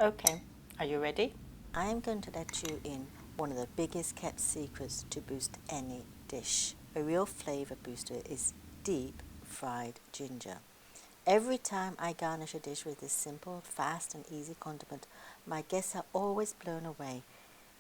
Okay, are you ready? I'm going to let you in one of the biggest kept secrets to boost any dish. A real flavour booster is deep fried ginger. Every time I garnish a dish with this simple, fast and easy condiment, my guests are always blown away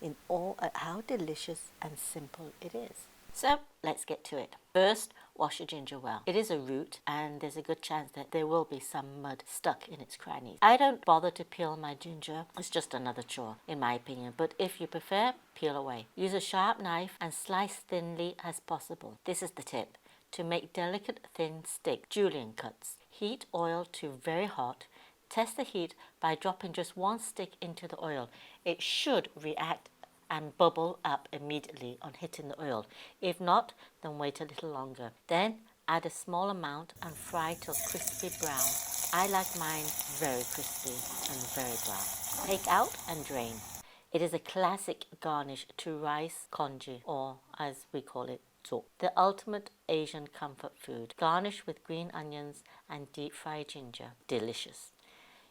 in awe at how delicious and simple it is. So let's get to it. First, wash your ginger well. It is a root and there's a good chance that there will be some mud stuck in its crannies. I don't bother to peel my ginger. It's just another chore in my opinion, but if you prefer, peel away. Use a sharp knife and slice thinly as possible. This is the tip. To make delicate thin stick julienne cuts. Heat oil to very hot. Test the heat by dropping just one stick into the oil. It should react and bubble up immediately on hitting the oil. If not, then wait a little longer. Then add a small amount and fry till crispy brown. I like mine very crispy and very brown. Take out and drain. It is a classic garnish to rice congee, or as we call it, zop. The ultimate Asian comfort food. Garnish with green onions and deep fried ginger. Delicious.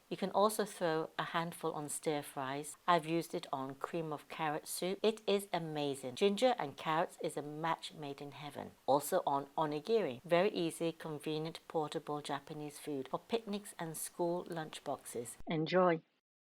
You can also throw a handful on stir fries. I've used it on cream of carrot soup. It is amazing. Ginger and carrots is a match made in heaven. Also on onigiri. Very easy, convenient, portable Japanese food for picnics and school lunch boxes. Enjoy.